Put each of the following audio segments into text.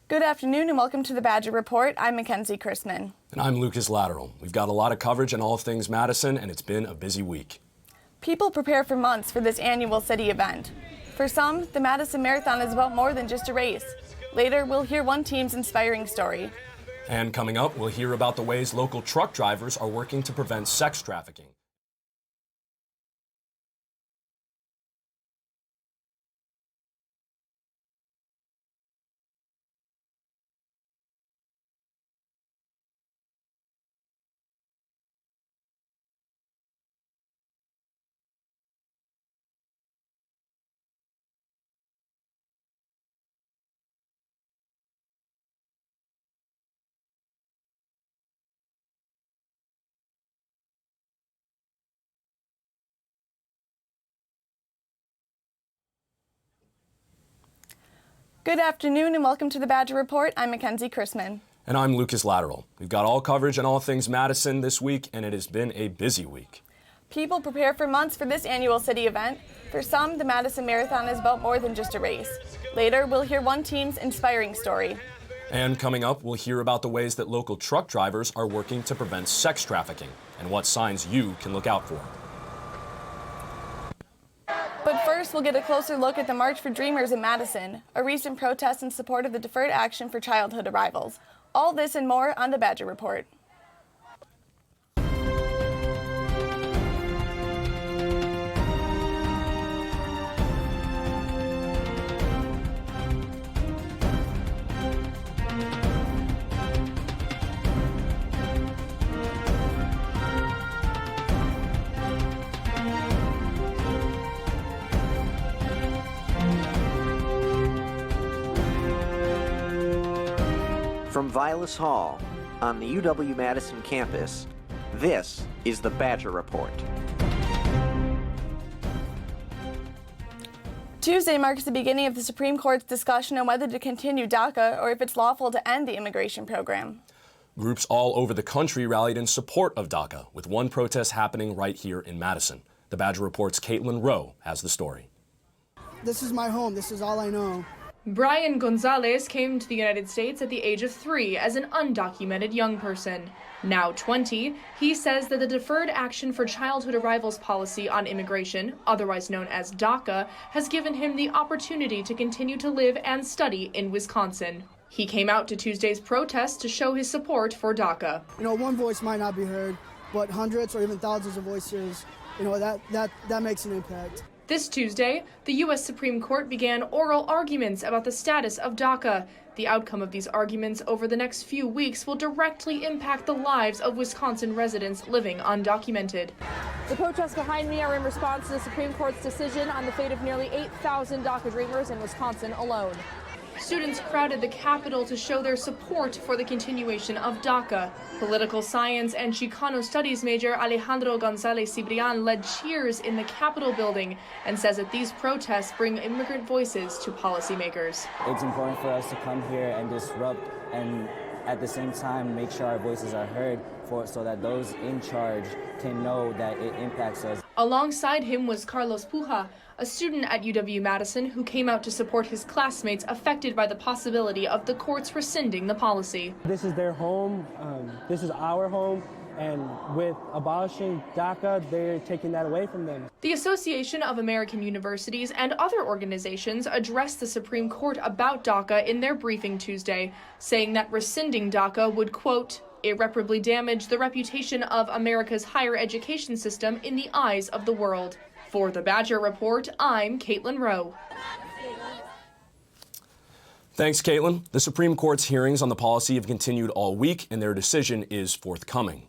Good afternoon and welcome to the Badger Report. I'm Mackenzie Chrisman. And I'm Lucas Lateral. We've got a lot of coverage on all things Madison, and it's been a busy week. People prepare for months for this annual city event. For some, the Madison Marathon is about more than just a race. Later, we'll hear one team's inspiring story. And coming up, we'll hear about the ways local truck drivers are working to prevent sex trafficking. Good afternoon and welcome to the Badger Report. I'm Mackenzie Chrisman. And I'm Lucas Lateral. We've got all coverage on all things Madison this week, and it has been a busy week. People prepare for months for this annual city event. For some, the Madison Marathon is about more than just a race. Later, we'll hear one team's inspiring story. And coming up, we'll hear about the ways that local truck drivers are working to prevent sex trafficking and what signs you can look out for. But first, we'll get a closer look at the March for Dreamers in Madison, a recent protest in support of the Deferred Action for Childhood Arrivals. All this and more on the Badger Report. From Vilas Hall on the UW-Madison campus, this is the Badger Report. Tuesday marks the beginning of the Supreme Court's discussion on whether to continue DACA or if it's lawful to end the immigration program. Groups all over the country rallied in support of DACA, with one protest happening right here in Madison. The Badger Report's Caitlin Rowe has the story. This is my home. This is all I know. Brian Gonzalez came to the United States at the age of 3 as an undocumented young person. Now 20, he says that the Deferred Action for Childhood Arrivals policy on immigration, otherwise known as DACA, has given him the opportunity to continue to live and study in Wisconsin. He came out to Tuesday's protest to show his support for DACA. You know, one voice might not be heard, but hundreds or even thousands of voices, you know, that makes an impact. This Tuesday, the U.S. Supreme Court began oral arguments about the status of DACA. The outcome of these arguments over the next few weeks will directly impact the lives of Wisconsin residents living undocumented. The protests behind me are in response to the Supreme Court's decision on the fate of nearly 8,000 DACA dreamers in Wisconsin alone. Students crowded the Capitol to show their support for the continuation of DACA. Political science and Chicano studies major Alejandro González Cibrián led cheers in the Capitol building and says that these protests bring immigrant voices to policymakers. It's important for us to come here and disrupt and at the same time make sure our voices are heard so that those in charge can know that it impacts us. Alongside him was Carlos Puja, a student at UW-Madison who came out to support his classmates affected by the possibility of the courts rescinding the policy. This is their home, this is our home, and with abolishing DACA, they're taking that away from them. The Association of American Universities and other organizations addressed the Supreme Court about DACA in their briefing Tuesday, saying that rescinding DACA would, quote, irreparably damage the reputation of America's higher education system in the eyes of the world. For the Badger Report, I'm Caitlin Rowe. Thanks, Caitlin. The Supreme Court's hearings on the policy have continued all week, and their decision is forthcoming.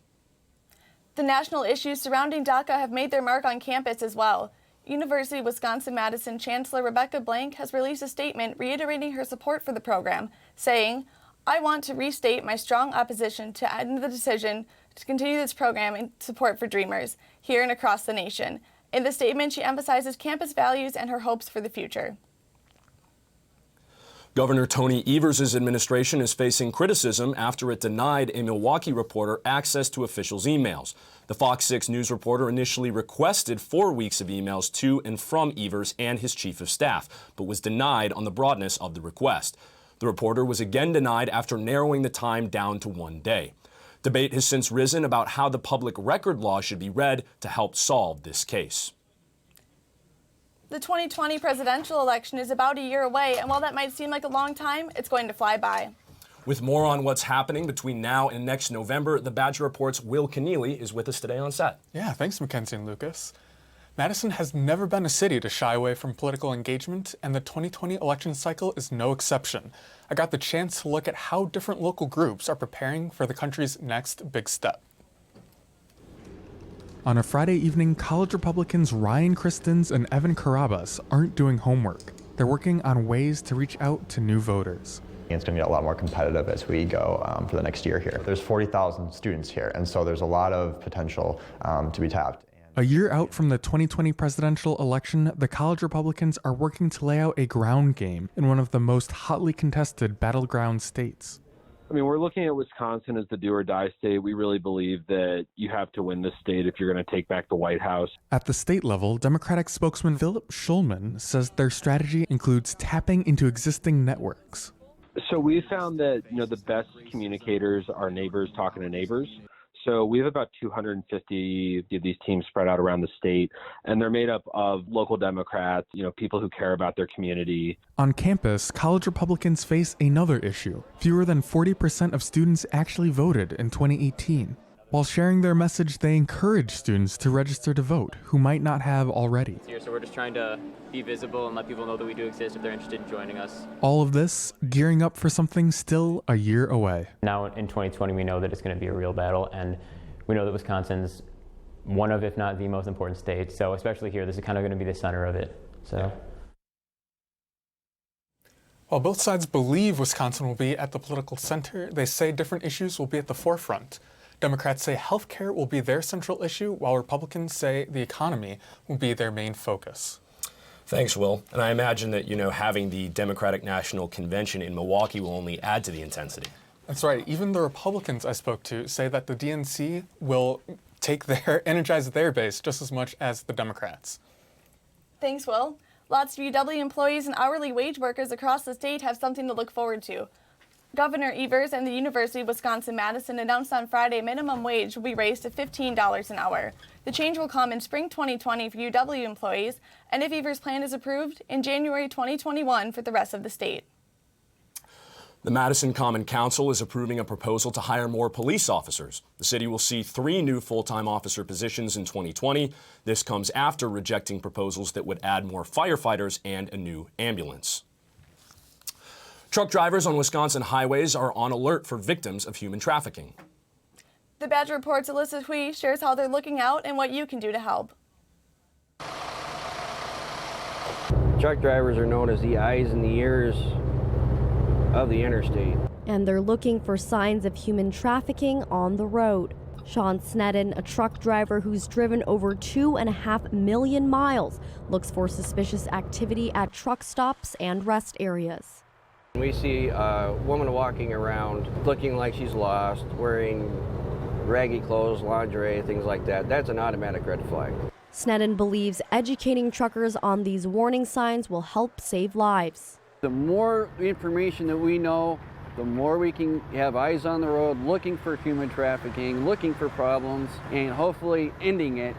The national issues surrounding DACA have made their mark on campus as well. University of Wisconsin-Madison Chancellor Rebecca Blank has released a statement reiterating her support for the program, saying, "I want to restate my strong opposition to end the decision to continue this program in support for Dreamers, here and across the nation." In the statement, she emphasizes campus values and her hopes for the future. Governor Tony Evers' administration is facing criticism after it denied a Milwaukee reporter access to officials' emails. The Fox 6 News reporter initially requested 4 weeks of emails to and from Evers and his chief of staff, but was denied on the broadness of the request. The reporter was again denied after narrowing the time down to 1 day. Debate has since risen about how the public record law should be read to help solve this case. The 2020 presidential election is about a year away, and while that might seem like a long time, it's going to fly by. With more on what's happening between now and next November, the Badger Report's Will Keneally is with us today on set. Yeah, thanks, Mackenzie and Lucas. Madison has never been a city to shy away from political engagement, and the 2020 election cycle is no exception. I got the chance to look at how different local groups are preparing for the country's next big step. On a Friday evening, college Republicans Ryan Christens and Evan Carabas aren't doing homework. They're working on ways to reach out to new voters. It's going to get a lot more competitive as we go for the next year here. There's 40,000 students here, and so there's a lot of potential to be tapped. A year out from the 2020 presidential election, the college Republicans are working to lay out a ground game in one of the most hotly contested battleground states. I mean, we're looking at Wisconsin as the do or die state. We really believe that you have to win this state if you're going to take back the White House. At the state level, Democratic spokesman Philip Schulman says their strategy includes tapping into existing networks. So we found that, the best communicators are neighbors talking to neighbors. So we have about 250 of these teams spread out around the state, and they're made up of local Democrats, people who care about their community. On campus, college Republicans face another issue. Fewer than 40% of students actually voted in 2018. While sharing their message, they encourage students to register to vote who might not have already. So we're just trying to be visible and let people know that we do exist if they're interested in joining us. All of this gearing up for something still a year away. Now in 2020, we know that it's going to be a real battle, and we know that Wisconsin's one of, if not the most important states. So especially here, this is kind of going to be the center of it. So. While both sides believe Wisconsin will be at the political center, they say different issues will be at the forefront. Democrats say healthcare will be their central issue, while Republicans say the economy will be their main focus. Thanks, Will. And I imagine that, having the Democratic National Convention in Milwaukee will only add to the intensity. That's right. Even the Republicans I spoke to say that the DNC will energize their base just as much as the Democrats. Thanks, Will. Lots of UW employees and hourly wage workers across the state have something to look forward to. Governor Evers and the University of Wisconsin-Madison announced on Friday minimum wage will be raised to $15 an hour. The change will come in spring 2020 for UW employees, and if Evers' plan is approved, in January 2021 for the rest of the state. The Madison Common Council is approving a proposal to hire more police officers. The city will see 3 new full-time officer positions in 2020. This comes after rejecting proposals that would add more firefighters and a new ambulance. Truck drivers on Wisconsin highways are on alert for victims of human trafficking. The Badger Report's Alyssa Hui shares how they're looking out and what you can do to help. Truck drivers are known as the eyes and the ears of the interstate. And they're looking for signs of human trafficking on the road. Sean Snedden, a truck driver who's driven over 2.5 million miles, looks for suspicious activity at truck stops and rest areas. We see a woman walking around looking like she's lost, wearing raggy clothes, lingerie, things like that. That's an automatic red flag. Snedden believes educating truckers on these warning signs will help save lives. The more information that we know, the more we can have eyes on the road looking for human trafficking, looking for problems, and hopefully ending it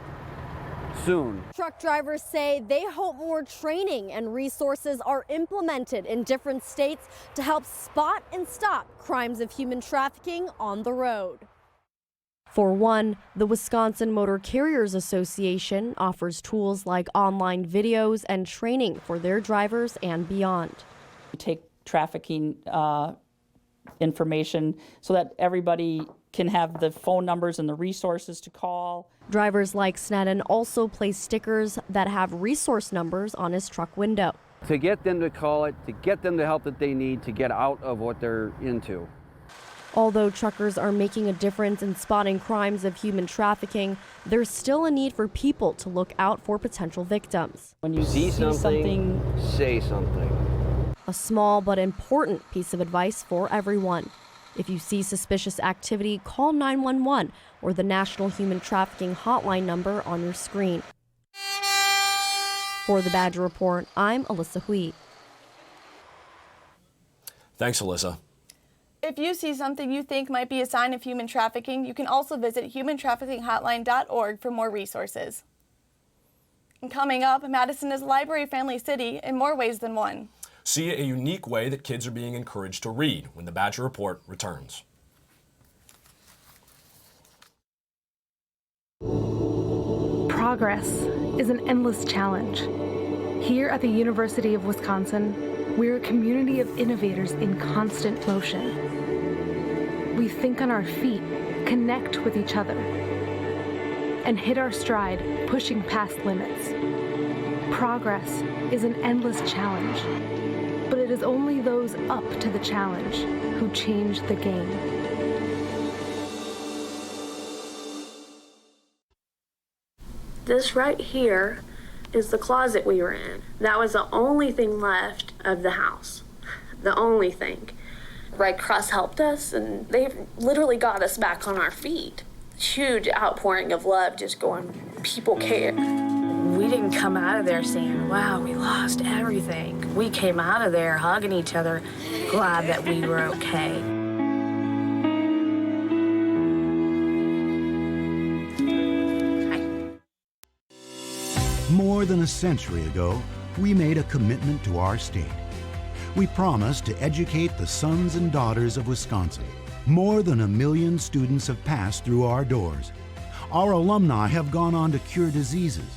soon. Truck drivers say they hope more training and resources are implemented in different states to help spot and stop crimes of human trafficking on the road. For one, the Wisconsin Motor Carriers Association offers tools like online videos and training for their drivers and beyond. We take trafficking information so that everybody can have the phone numbers and the resources to call. Drivers like Snedden also place stickers that have resource numbers on his truck window. To get them to call it, to get them the help that they need to get out of what they're into. Although truckers are making a difference in spotting crimes of human trafficking, there's still a need for people to look out for potential victims. When you see something, say something. A small but important piece of advice for everyone. If you see suspicious activity, call 911 or the National Human Trafficking Hotline number on your screen. For the Badger Report, I'm Alyssa Hui. Thanks, Alyssa. If you see something you think might be a sign of human trafficking, you can also visit humantraffickinghotline.org for more resources. And coming up, Madison is a library-friendly city in more ways than one. See a unique way that kids are being encouraged to read when the Badger Report returns. Progress is an endless challenge. Here at the University of Wisconsin, we're a community of innovators in constant motion. We think on our feet, connect with each other, and hit our stride, pushing past limits. Progress is an endless challenge, but it is only those up to the challenge who change the game. This right here is the closet we were in. That was the only thing left of the house. The only thing. Red Cross helped us, and they literally got us back on our feet. Huge outpouring of love, just going, people care. We didn't come out of there saying, wow, we lost everything. We came out of there hugging each other, glad that we were okay. More than a century ago, we made a commitment to our state. We promised to educate the sons and daughters of Wisconsin. More than 1 million students have passed through our doors. Our alumni have gone on to cure diseases,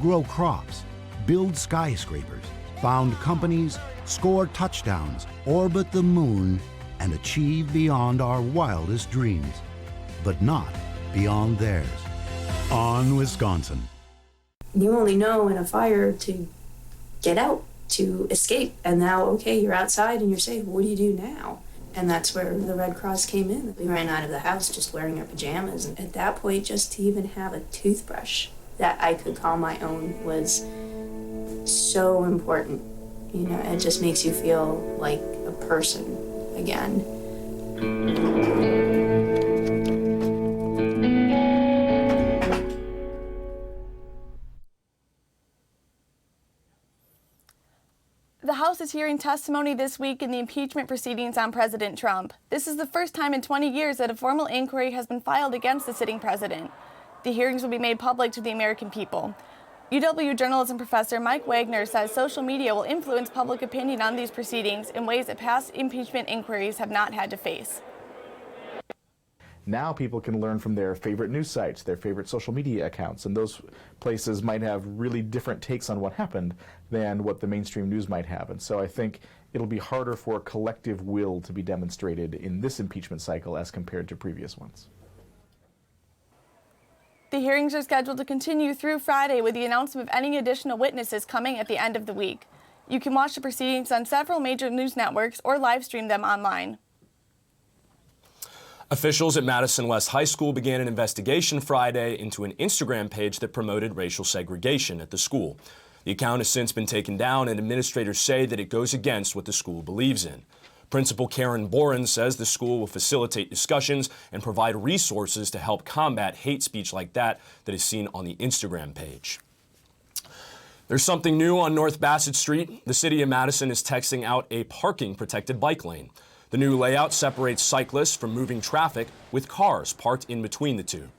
grow crops, build skyscrapers, found companies, score touchdowns, orbit the moon, and achieve beyond our wildest dreams, but not beyond theirs. On Wisconsin. You only know in a fire to get out, to escape. And now, okay, you're outside and you're safe. What do you do now? And that's where the Red Cross came in. We ran out of the house just wearing our pajamas. And at that point, just to even have a toothbrush that I could call my own was so important. You know, it just makes you feel like a person again. The House is hearing testimony this week in the impeachment proceedings on President Trump. This is the first time in 20 years that a formal inquiry has been filed against the sitting president. The hearings will be made public to the American people. UW journalism professor Mike Wagner says social media will influence public opinion on these proceedings in ways that past impeachment inquiries have not had to face. Now people can learn from their favorite news sites, their favorite social media accounts, and those places might have really different takes on what happened than what the mainstream news might have. And so I think it'll be harder for collective will to be demonstrated in this impeachment cycle as compared to previous ones. The hearings are scheduled to continue through Friday with the announcement of any additional witnesses coming at the end of the week. You can watch the proceedings on several major news networks or live stream them online. Officials at Madison West High School began an investigation Friday into an Instagram page that promoted racial segregation at the school. The account has since been taken down, and administrators say that it goes against what the school believes in. Principal Karen Boren says the school will facilitate discussions and provide resources to help combat hate speech like that is seen on the Instagram page. There's something new on North Bassett Street. The city of Madison is testing out a parking protected bike lane. The new layout separates cyclists from moving traffic with cars parked in between the two.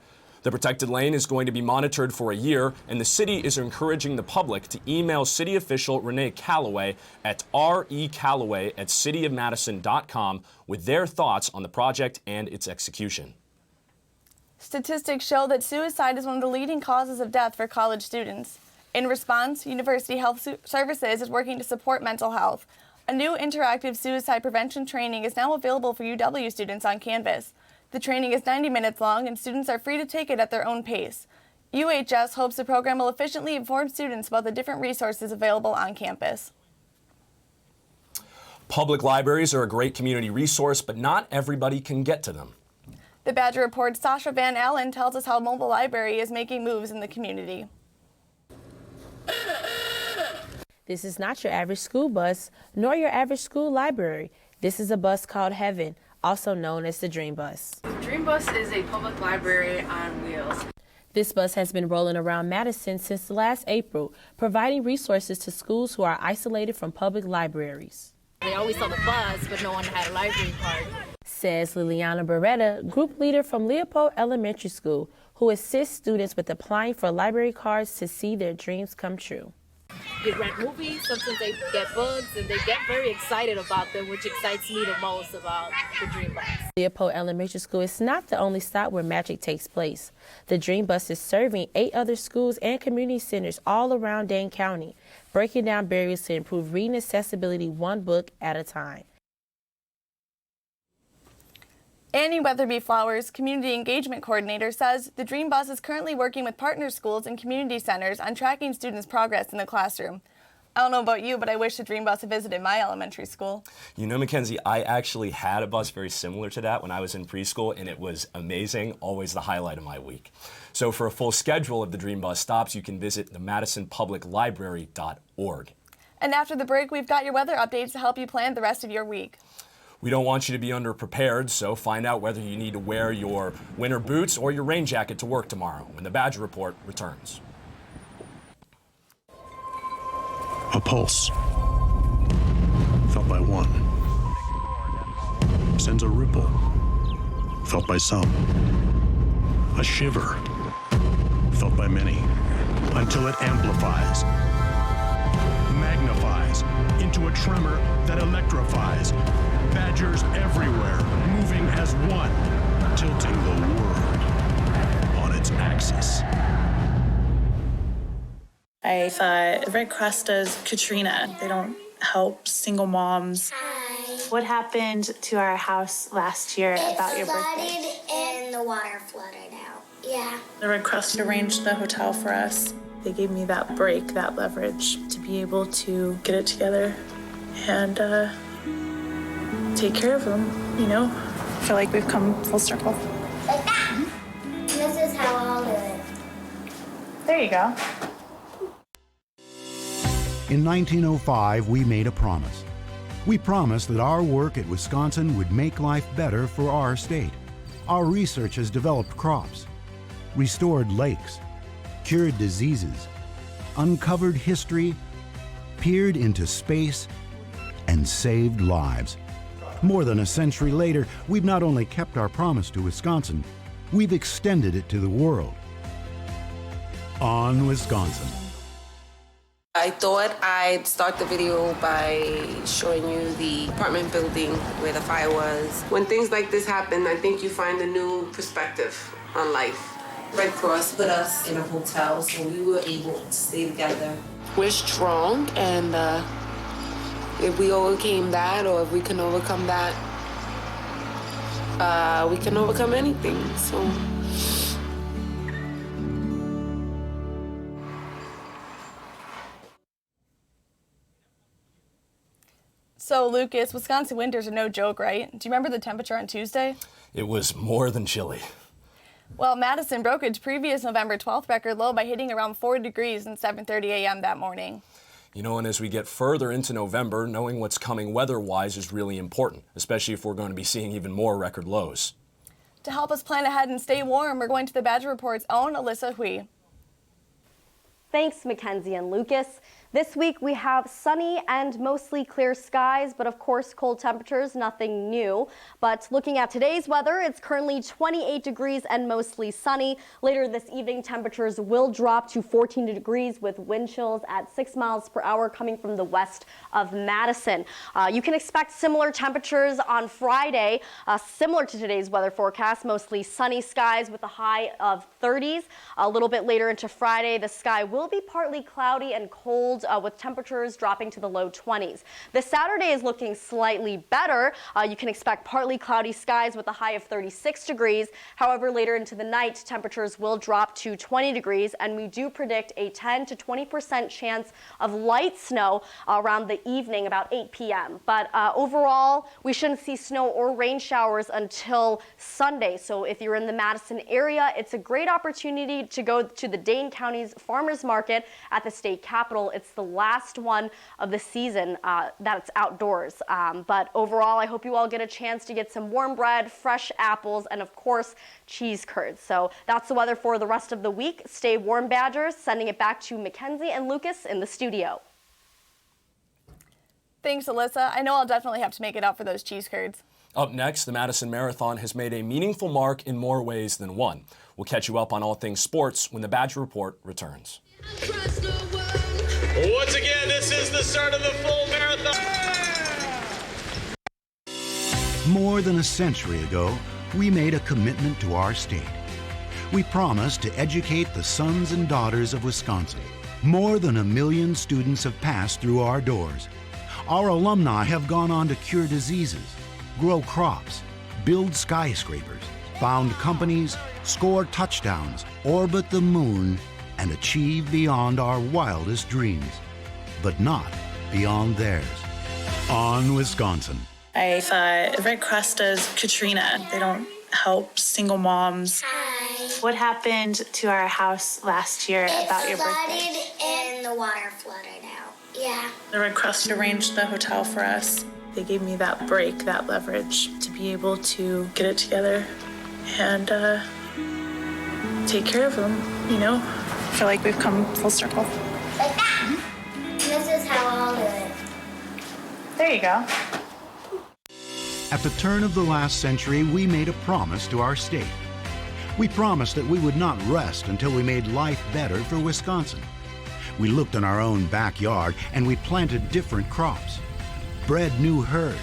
The protected lane is going to be monitored for a year, and the city is encouraging the public to email city official Renee Calloway at recalloway@cityofmadison.com with their thoughts on the project and its execution. Statistics show that suicide is one of the leading causes of death for college students. In response, University Health Services is working to support mental health. A new interactive suicide prevention training is now available for UW students on Canvas. The training is 90 minutes long, and students are free to take it at their own pace. UHS hopes the program will efficiently inform students about the different resources available on campus. Public libraries are a great community resource, but not everybody can get to them. The Badger Report's Sasha Van Allen tells us how Mobile Library is making moves in the community. This is not your average school bus, nor your average school library. This is a bus called Heaven, also known as the Dream Bus. Dream Bus is a public library on wheels. This bus has been rolling around Madison since last April, providing resources to schools who are isolated from public libraries. They always saw the bus, but no one had a library card. Says Liliana Beretta, group leader from Leopold Elementary School, who assists students with applying for library cards to see their dreams come true. They rent movies, sometimes they get books, and they get very excited about them, which excites me the most about the Dream Bus. Leopold Elementary School is not the only stop where magic takes place. The Dream Bus is serving 8 other schools and community centers all around Dane County, breaking down barriers to improve reading accessibility one book at a time. Annie Weatherby Flowers, Community Engagement Coordinator, says the Dream Bus is currently working with partner schools and community centers on tracking students' progress in the classroom. I don't know about you, but I wish the Dream Bus had visited my elementary school. You know, Mackenzie, I actually had a bus very similar to that when I was in preschool, and it was amazing, always the highlight of my week. So for a full schedule of the Dream Bus stops, you can visit the MadisonPublicLibrary.org. And after the break, we've got your weather updates to help you plan the rest of your week. We don't want you to be underprepared, so find out whether you need to wear your winter boots or your rain jacket to work tomorrow when the Badger Report returns. A pulse, felt by one, sends a ripple, felt by some. A shiver, felt by many, until it amplifies, magnifies into a tremor that electrifies. Badgers everywhere, moving as one, tilting the world on its axis. I thought Red Cross does Katrina. They don't help single moms. Hi. What happened to our house last year about your birthday? It flooded and the water flooded out. Yeah. The Red Cross arranged the hotel for us. They gave me that break, that leverage to be able to get it together and take care of them, you know? I feel like we've come full circle. Like that. Mm-hmm. This is how I'll do it. There you go. In 1905, we made a promise. We promised that our work at Wisconsin would make life better for our state. Our research has developed crops, restored lakes, cured diseases, uncovered history, peered into space, and saved lives. More than a century later, we've not only kept our promise to Wisconsin, we've extended it to the world. On Wisconsin. I thought I'd start the video by showing you the apartment building where the fire was. When things like this happen, I think you find a new perspective on life. Red Cross put us in a hotel, so we were able to stay together. We're strong, and if we overcame that, or if we can overcome that, we can overcome anything, so. So, Lucas, Wisconsin winters are no joke, right? Do you remember the temperature on Tuesday? It was more than chilly. Well, Madison broke its previous November 12th record low by hitting around 40 degrees at 7:30 a.m. that morning. You know, and as we get further into November, knowing what's coming weather-wise is really important, especially if we're going to be seeing even more record lows. To help us plan ahead and stay warm, we're going to the Badger Report's own Alyssa Hui. Thanks, Mackenzie and Lucas. This week we have sunny and mostly clear skies, but of course cold temperatures, nothing new. But looking at today's weather, it's currently 28 degrees and mostly sunny. Later this evening, temperatures will drop to 14 degrees with wind chills at 6 miles per hour coming from the west of Madison. You can expect similar temperatures on Friday, similar to today's weather forecast, mostly sunny skies with a high of 30s. A little bit later into Friday, the sky will be partly cloudy and cold, with temperatures dropping to the low 20s. This Saturday is looking slightly better. You can expect partly cloudy skies with a high of 36 degrees. However, later into the night, temperatures will drop to 20 degrees, and we do predict a 10 to 20% chance of light snow around the evening, about 8 p.m. But overall, we shouldn't see snow or rain showers until Sunday. So if you're in the Madison area, it's a great opportunity to go to the Dane County's Farmers Market at the state capitol. It's the last one of the season that's outdoors. But overall, I hope you all get a chance to get some warm bread, fresh apples, and of course, cheese curds. So that's the weather for the rest of the week. Stay warm, Badgers. Sending it back to Mackenzie and Lucas in the studio. Thanks, Alyssa. I know I'll definitely have to make it up for those cheese curds. Up next, the Madison Marathon has made a meaningful mark in more ways than one. We'll catch you up on all things sports when the Badger Report returns. Once again, this is the start of the full marathon. More than a century ago, we made a commitment to our state. We promised to educate the sons and daughters of Wisconsin. More than 1 million students have passed through our doors. Our alumni have gone on to cure diseases, grow crops, build skyscrapers, found companies, score touchdowns, orbit the moon, and achieve beyond our wildest dreams, but not beyond theirs. On Wisconsin. I thought Red Cross does Katrina. They don't help single moms. Hi. What happened to our house last year about your birthday? It flooded and the water flooded out. Yeah. The Red Cross arranged the hotel for us. They gave me that break, that leverage to be able to get it together and take care of them, you know? I feel like we've come full circle. Like that. This is how I'll do it. There you go. At the turn of the last century, we made a promise to our state. We promised that we would not rest until we made life better for Wisconsin. We looked in our own backyard and we planted different crops, bred new herds,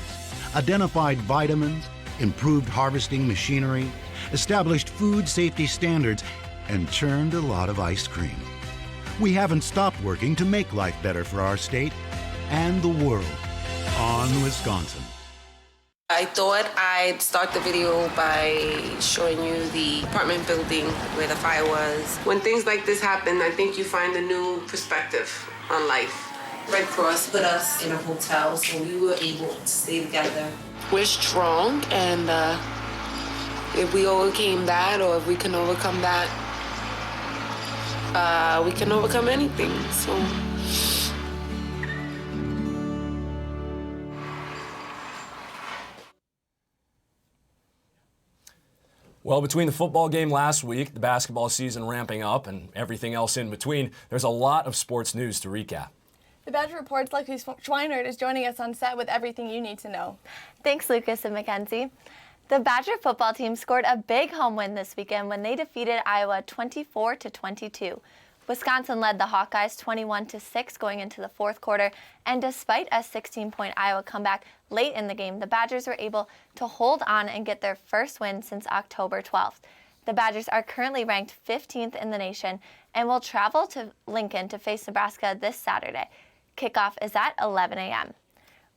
identified vitamins, improved harvesting machinery, established food safety standards, and churned a lot of ice cream. We haven't stopped working to make life better for our state and the world. On Wisconsin. I thought I'd start the video by showing you the apartment building where the fire was. When things like this happen, I think you find a new perspective on life. Red Cross put us in a hotel, so we were able to stay together. We're strong, and if we overcame that, or if we can overcome that, we can overcome anything. So. Well, between the football game last week, the basketball season ramping up, and everything else in between, there's a lot of sports news to recap. The Badger Report's Lexi Schweinert is joining us on set with everything you need to know. Thanks, Lucas and Mackenzie. The Badger football team scored a big home win this weekend when they defeated Iowa 24-22. Wisconsin led the Hawkeyes 21-6 going into the fourth quarter, and despite a 16-point Iowa comeback late in the game, the Badgers were able to hold on and get their first win since October 12th. The Badgers are currently ranked 15th in the nation and will travel to Lincoln to face Nebraska this Saturday. Kickoff is at 11 a.m.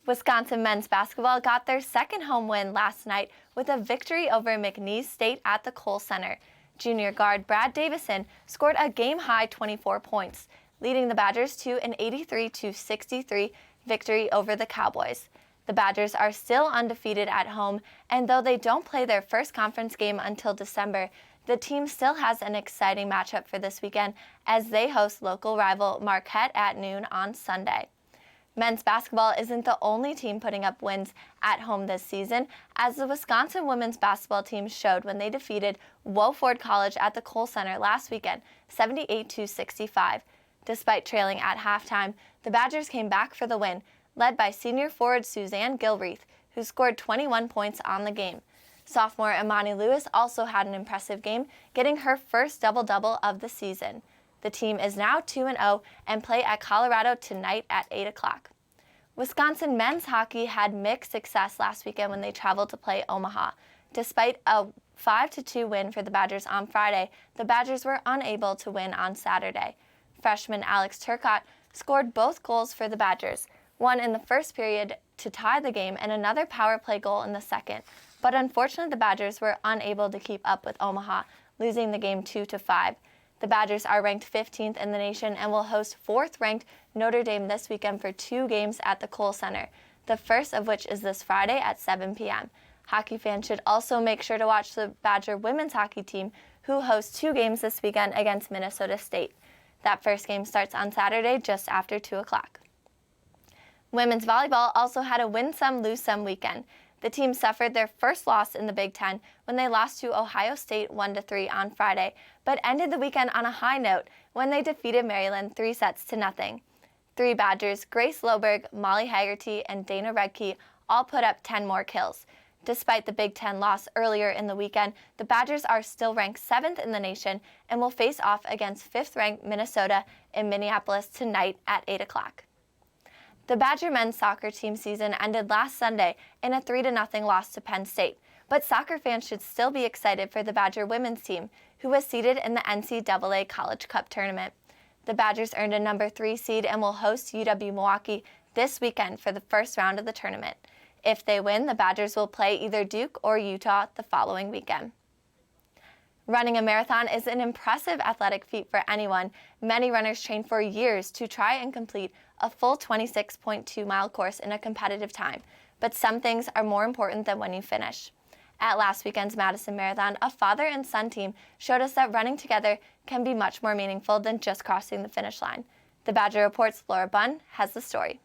Wisconsin men's basketball got their second home win last night with a victory over McNeese State at the Kohl Center. Junior guard Brad Davison scored a game-high 24 points, leading the Badgers to an 83-63 victory over the Cowboys. The Badgers are still undefeated at home, and though they don't play their first conference game until December, the team still has an exciting matchup for this weekend as they host local rival Marquette at noon on Sunday. Men's basketball isn't the only team putting up wins at home this season, as the Wisconsin women's basketball team showed when they defeated Wofford College at the Kohl Center last weekend, 78-65. Despite trailing at halftime, the Badgers came back for the win, led by senior forward Suzanne Gilreath, who scored 21 points on the game. Sophomore Imani Lewis also had an impressive game, getting her first double-double of the season. The team is now 2-0 and play at Colorado tonight at 8 o'clock. Wisconsin men's hockey had mixed success last weekend when they traveled to play Omaha. Despite a 5-2 win for the Badgers on Friday, the Badgers were unable to win on Saturday. Freshman Alex Turcotte scored both goals for the Badgers, one in the first period to tie the game and another power play goal in the second. But unfortunately, the Badgers were unable to keep up with Omaha, losing the game 2-5. The Badgers are ranked 15th in the nation and will host 4th-ranked Notre Dame this weekend for 2 games at the Kohl Center, the first of which is this Friday at 7 p.m. Hockey fans should also make sure to watch the Badger women's hockey team, who hosts 2 games this weekend against Minnesota State. That first game starts on Saturday just after 2 o'clock. Women's volleyball also had a win-some, lose-some weekend. The team suffered their first loss in the Big Ten when they lost to Ohio State 1-3 on Friday, but ended the weekend on a high note when they defeated Maryland 3-0. 3 Badgers, Grace Loberg, Molly Haggerty, and Dana Redkey, all put up 10 more kills. Despite the Big Ten loss earlier in the weekend, the Badgers are still ranked 7th in the nation and will face off against 5th-ranked Minnesota in Minneapolis tonight at 8 o'clock. The Badger men's soccer team season ended last Sunday in a 3-0 loss to Penn State, but soccer fans should still be excited for the Badger women's team, who was seeded in the NCAA College Cup tournament. The Badgers earned a number 3 seed and will host UW-Milwaukee this weekend for the first round of the tournament. If they win, the Badgers will play either Duke or Utah the following weekend. Running a marathon is an impressive athletic feat for anyone. Many runners train for years to try and complete a full 26.2-mile course in a competitive time, but some things are more important than when you finish. At last weekend's Madison Marathon, a father and son team showed us that running together can be much more meaningful than just crossing the finish line. The Badger Report's Laura Bunn has the story.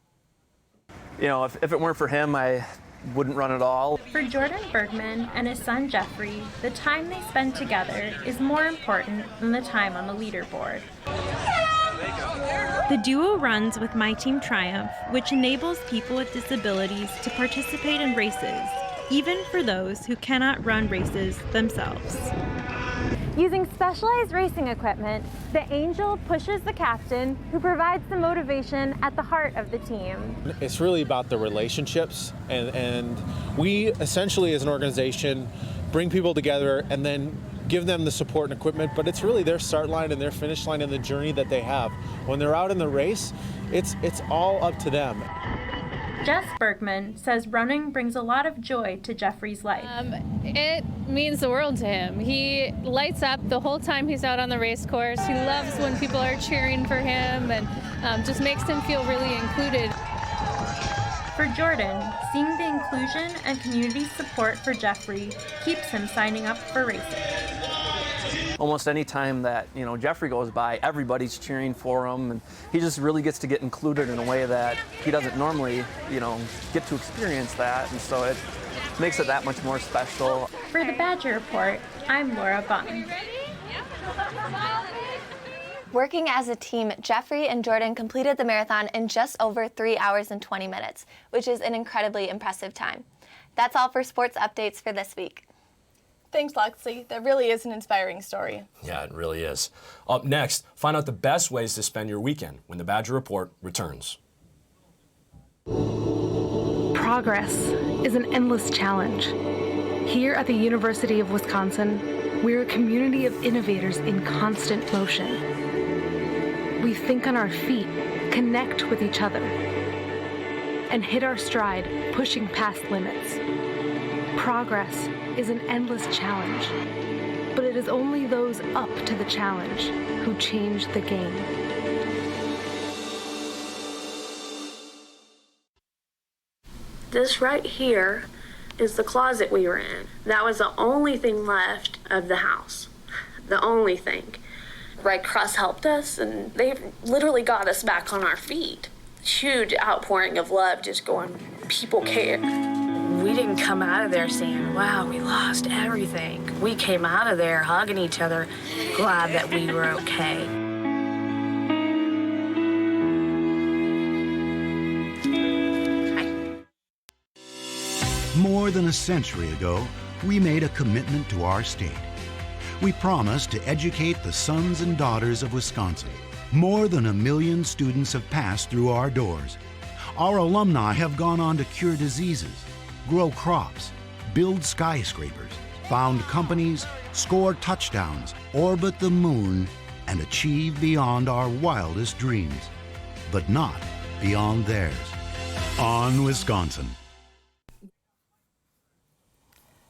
You know, if it weren't for him, I wouldn't run at all. For Jordan Bergman and his son Jeffrey, the time they spend together is more important than the time on the leaderboard. The duo runs with My Team Triumph, which enables people with disabilities to participate in races, even for those who cannot run races themselves. Using specialized racing equipment, the Angel pushes the captain, who provides the motivation at the heart of the team. It's really about the relationships, and we essentially as an organization bring people together and then give them the support and equipment, but it's really their start line and their finish line and the journey that they have. When they're out in the race, it's all up to them. Jess Bergman says running brings a lot of joy to Jeffrey's life. It means the world to him. He lights up the whole time he's out on the race course. He loves when people are cheering for him and just makes him feel really included. For Jordan, seeing the inclusion and community support for Jeffrey keeps him signing up for racing. Almost any time that, Jeffrey goes by, everybody's cheering for him, and he just really gets to get included in a way that he doesn't normally, get to experience that, and so it makes it that much more special. For the Badger Report, I'm Laura Bunn. Working as a team, Jeffrey and Jordan completed the marathon in just over 3 hours and 20 minutes, which is an incredibly impressive time. That's all for sports updates for this week. Thanks, Lexi. That really is an inspiring story. Yeah, it really is. Up next, find out the best ways to spend your weekend when the Badger Report returns. Progress is an endless challenge. Here at the University of Wisconsin, we're a community of innovators in constant motion. We think on our feet, connect with each other, and hit our stride, pushing past limits. Progress is an endless challenge, but it is only those up to the challenge who change the game. This right here is the closet we were in. That was the only thing left of the house. The only thing. Red Cross helped us, and they literally got us back on our feet. Huge outpouring of love, just going, people care. We didn't come out of there saying, wow, we lost everything. We came out of there hugging each other, glad that we were okay. More than a century ago, we made a commitment to our state. We promised to educate the sons and daughters of Wisconsin. More than 1 million students have passed through our doors. Our alumni have gone on to cure diseases, grow crops, build skyscrapers, found companies, score touchdowns, orbit the moon, and achieve beyond our wildest dreams, but not beyond theirs. On Wisconsin.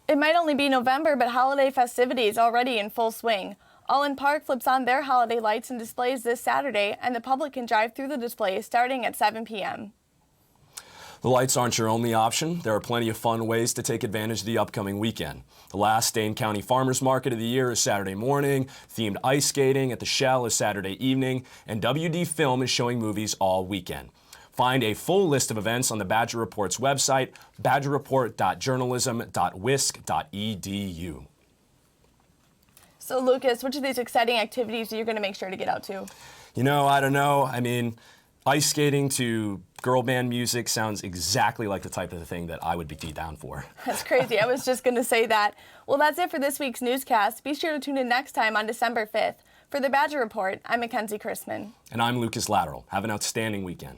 It might only be November, but holiday festivities already in full swing. Allen Park flips on their holiday lights and displays this Saturday, and the public can drive through the displays starting at 7 p.m. The lights aren't your only option. There are plenty of fun ways to take advantage of the upcoming weekend. The last Dane County Farmers Market of the year is Saturday morning, themed ice skating at the Shell is Saturday evening, and WD Film is showing movies all weekend. Find a full list of events on the Badger Report's website, badgerreport.journalism.wisc.edu. So, Lucas, which of these exciting activities are you going to make sure to get out to? I don't know. Ice skating to girl band music sounds exactly like the type of thing that I would be down for. That's crazy. I was just going to say that. Well, that's it for this week's newscast. Be sure to tune in next time on December 5th. For the Badger Report, I'm Mackenzie Chrisman. And I'm Lucas Lateral. Have an outstanding weekend.